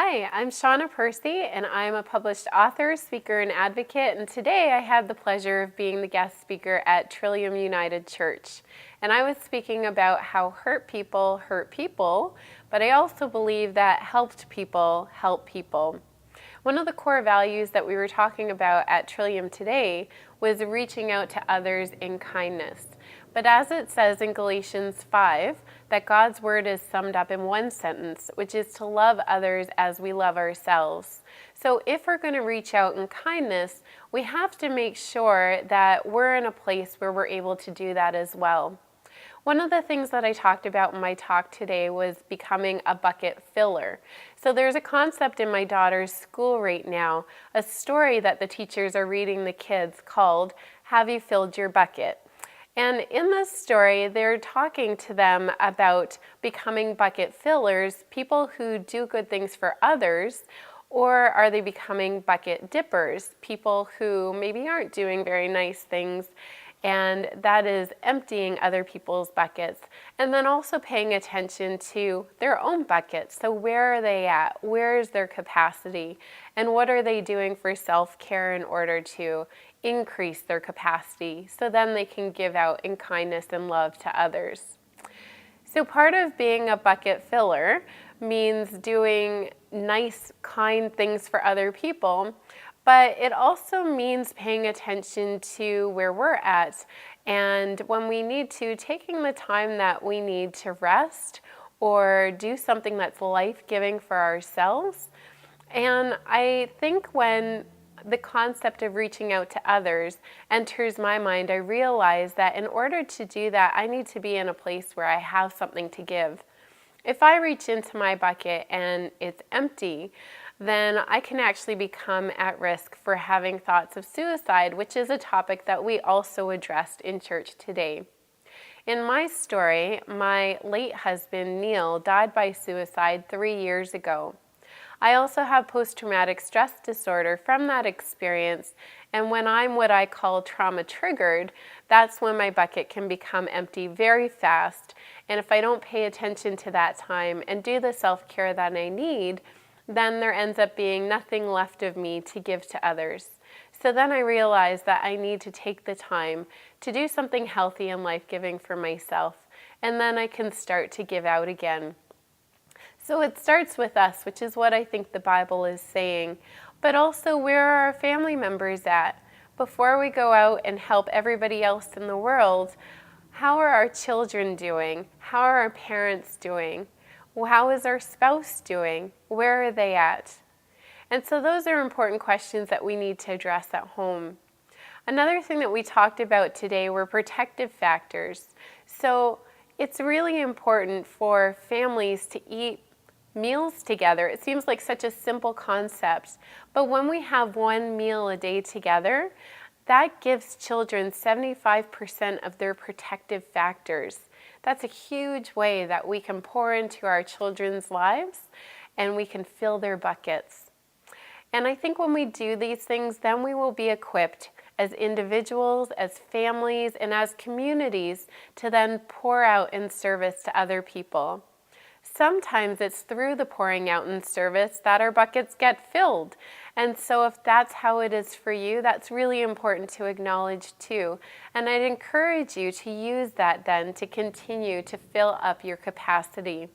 Hi, I'm Shawna Percy, and I'm a published author, speaker, and advocate, and today I had the pleasure of being the guest speaker at Trillium United Church. And I was speaking about how hurt people, but I also believe that helped people help people. One of the core values that we were talking about at Trillium today was reaching out to others in kindness. But as it says in Galatians 5, that God's word is summed up in one sentence, which is to love others as we love ourselves. So if we're going to reach out in kindness, we have to make sure that we're in a place where we're able to do that as well. One of the things that I talked about in my talk today was becoming a bucket filler. So there's a concept in my daughter's school right now, a story that the teachers are reading the kids called, "Have You Filled Your Bucket?" And in this story, they're talking to them about becoming bucket fillers, people who do good things for others, or are they becoming bucket dippers, people who maybe aren't doing very nice things, and that is emptying other people's buckets, and then also paying attention to their own buckets. So where are they at? Where is their capacity? And what are they doing for self-care in order to increase their capacity so then they can give out in kindness and love to others? So part of being a bucket filler means doing nice, kind things for other people, but it also means paying attention to where we're at, and when we need to, taking the time that we need to rest or do something that's life-giving for ourselves. And I think when the concept of reaching out to others enters my mind, I realize that in order to do that, I need to be in a place where I have something to give. If I reach into my bucket and it's empty, then I can actually become at risk for having thoughts of suicide, which is a topic that we also addressed in church today. In my story, my late husband, Neil, died by suicide 3 years ago. I also have post-traumatic stress disorder from that experience, and when I'm what I call trauma triggered, that's when my bucket can become empty very fast, and if I don't pay attention to that time and do the self-care that I need, then there ends up being nothing left of me to give to others. So then I realize that I need to take the time to do something healthy and life-giving for myself, and then I can start to give out again. So it starts with us, which is what I think the Bible is saying, but also where are our family members at? Before we go out and help everybody else in the world, how are our children doing? How are our parents doing? How is our spouse doing? Where are they at? And so those are important questions that we need to address at home. Another thing that we talked about today were protective factors. So it's really important for families to eat meals together. It seems like such a simple concept, but when we have one meal a day together, that gives children 75% of their protective factors. That's a huge way that we can pour into our children's lives and we can fill their buckets. And I think when we do these things, then we will be equipped as individuals, as families, and as communities to then pour out in service to other people. Sometimes it's through the pouring out in service that our buckets get filled. And so if that's how it is for you, that's really important to acknowledge too. And I'd encourage you to use that then to continue to fill up your capacity.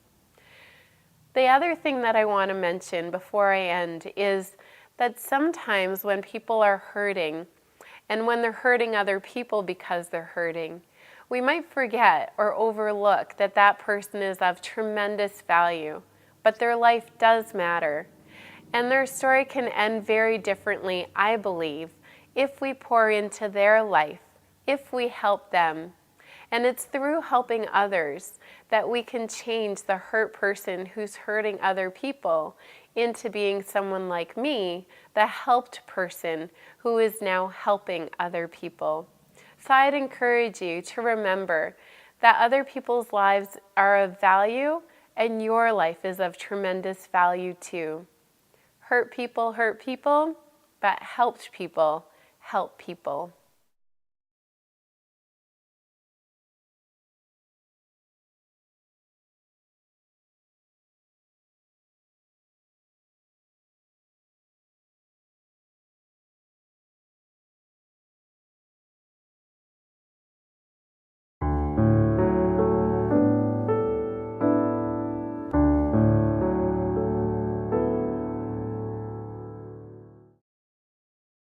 The other thing that I want to mention before I end is that sometimes when people are hurting, and when they're hurting other people because they're hurting, we might forget or overlook that that person is of tremendous value, but their life does matter. And their story can end very differently, I believe, if we pour into their life, if we help them. And it's through helping others that we can change the hurt person who's hurting other people into being someone like me, the helped person who is now helping other people. So I'd encourage you to remember that other people's lives are of value and your life is of tremendous value too. Hurt people, but helped people, help people.